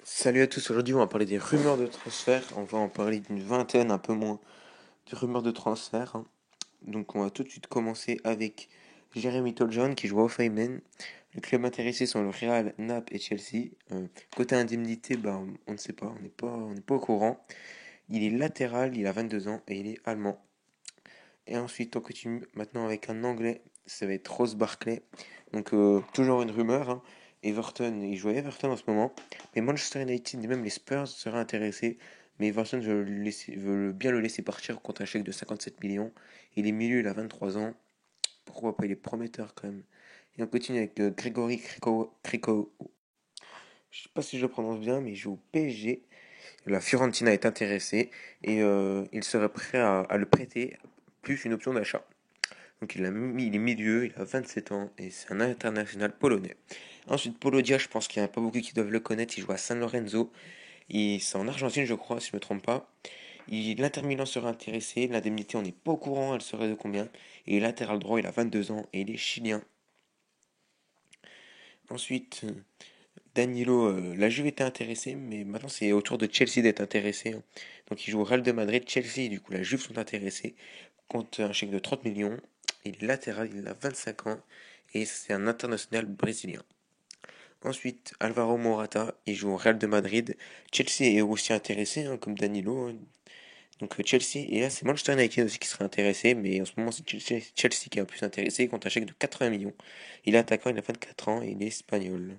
Salut à tous, aujourd'hui on va parler des rumeurs de transfert, on va en parler d'une vingtaine, un peu moins, de rumeurs de transfert, hein. Donc on va tout de suite commencer avec Jeremy Toljan qui joue au Feynman. Les clubs intéressés sont le Real, Naples et Chelsea. Côté indemnité, bah, on ne sait pas, on n'est pas au courant. Il est latéral, il a 22 ans et il est allemand. Et ensuite on continue maintenant avec un anglais, ça va être Ross Barkley. Donc toujours une rumeur, hein. Everton, il joue à Everton en ce moment. Mais Manchester United et même les Spurs seraient intéressés. Mais Everton veut bien le laisser partir contre un chèque de 57 millions. Il est milieu, il a 23 ans. Pourquoi pas, il est prometteur quand même. Et on continue avec Grégory Cricco. Je sais pas si je le prononce bien, mais il joue au PSG. La Fiorentina est intéressée et il serait prêt à le prêter, plus une option d'achat. Donc il est milieu, il a 27 ans et c'est un international polonais. Ensuite, Paulo Dia, je pense qu'il n'y en a pas beaucoup qui doivent le connaître. Il joue à San Lorenzo. C'est en Argentine, je crois, si je ne me trompe pas. L'Inter Milan serait intéressé. L'indemnité, on n'est pas au courant, elle serait de combien. Et latéral droit, il a 22 ans et il est chilien. Ensuite, Danilo, la Juve était intéressée, mais maintenant c'est au tour de Chelsea d'être intéressé, hein. Donc il joue au Real de Madrid, Chelsea, et du coup la Juve sont intéressés. Compte un chèque de 30 millions. Il est latéral, il a 25 ans et c'est un international brésilien. Ensuite, Alvaro Morata, il joue au Real de Madrid. Chelsea est aussi intéressé, hein, comme Danilo, hein. Donc Chelsea, et là c'est Manchester United aussi qui serait intéressé, mais en ce moment c'est Chelsea qui est un peu plus intéressé, il compte un chèque de 80 millions. Il est attaquant, il a 24 ans et il est espagnol.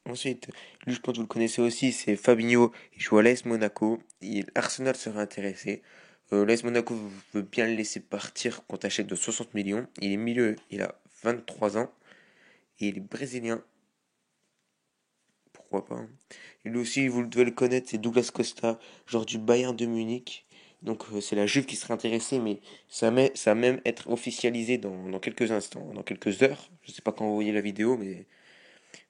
Ensuite, lui je pense que vous le connaissez aussi, c'est Fabinho, il joue à l'AS Monaco, Arsenal serait intéressé. L'AS Monaco veut bien le laisser partir contre un chèque de 60 millions. Il est milieu, il a 23 ans et il est brésilien. Pourquoi pas, hein. Lui aussi, vous devez le connaître, c'est Douglas Costa, genre du Bayern de Munich. Donc c'est la Juve qui serait intéressée, mais ça va même être officialisé dans quelques instants, dans quelques heures. Je ne sais pas quand vous voyez la vidéo,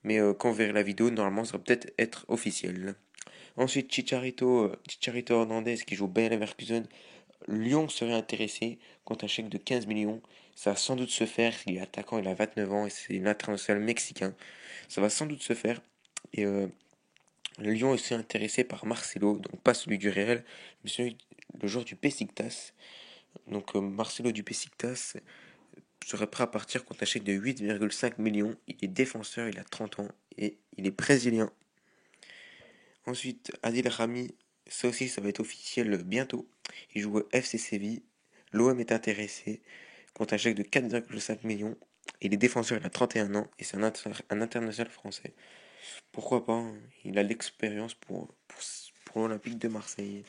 mais quand vous verrez la vidéo, normalement ça va peut-être être officiel. Ensuite, Chicharito Hernandez qui joue au Bayer Leverkusen. Lyon serait intéressé contre un chèque de 15 millions. Ça va sans doute se faire. Il est attaquant, il a 29 ans et c'est l'international mexicain. Ça va sans doute se faire. Et Lyon est aussi intéressé par Marcelo, donc pas celui du Real, mais le joueur du Besiktas. Donc Marcelo du Besiktas serait prêt à partir contre un chèque de 8,5 millions. Il est défenseur, il a 30 ans et il est brésilien. Ensuite, Adil Rami, ça aussi, ça va être officiel bientôt. Il joue au FC Séville. L'OM est intéressé contre un chèque de 4,5 millions. Il est défenseur, il a 31 ans et c'est un international français. Pourquoi pas, hein. Il a l'expérience pour l'Olympique de Marseille.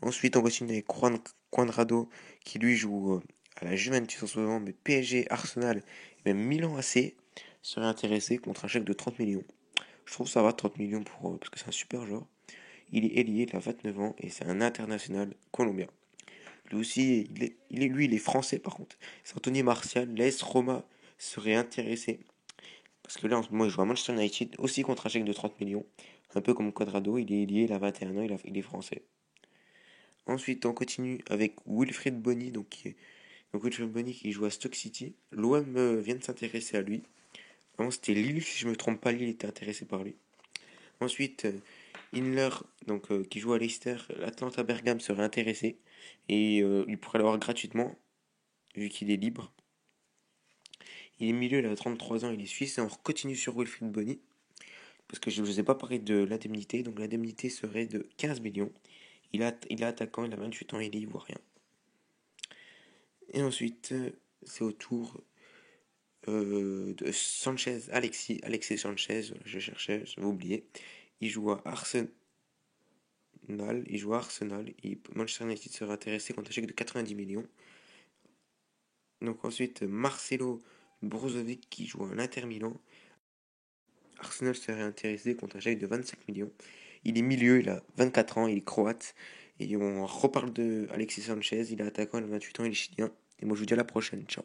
Ensuite, on continue avec Juan Cuadrado qui lui joue à la Juventus en ce moment, mais PSG, Arsenal et même Milan AC seraient intéressés contre un chèque de 30 millions. Je trouve ça va, 30 millions parce que c'est un super joueur. Il est ailier, il a 29 ans et c'est un international colombien. Lui aussi, il est français par contre. C'est Anthony Martial, l'AS Roma serait intéressé. Parce que là, en ce moment, il joue à Manchester United, aussi contre un chèque de 30 millions. Un peu comme Quadrado, il est ailier, il a 21 ans, il est français. Ensuite, on continue avec Wilfried Bony, donc Wilfried Bony qui joue à Stoke City. L'OM vient de s'intéresser à lui. Avant, c'était Lille, si je me trompe pas, Lille était intéressé par lui. Ensuite, Inler, qui joue à Leicester, l'Atlanta Bergame serait intéressé et il pourrait l'avoir gratuitement vu qu'il est libre. Il est milieu, il a 33 ans, il est suisse et on continue sur Wilfried Bony parce que je ne vous ai pas parlé de l'indemnité, donc l'indemnité serait de 15 millions. Il est attaquant, il a 28 ans, il est ivoirien. Et ensuite, c'est au tour de Sanchez, Alexis Sanchez, je cherchais, j'avais oublié. Il joue à Arsenal. Il joue à Arsenal. Manchester United sera intéressé contre un chèque de 90 millions. Donc ensuite, Marcelo Brozovic qui joue à l'Inter Milan. Arsenal serait intéressé contre un chèque de 25 millions. Il est milieu, il a 24 ans, il est croate. Et on reparle de Alexis Sanchez, il est attaquant, il a 28 ans, il est chilien. Et moi je vous dis à la prochaine, ciao.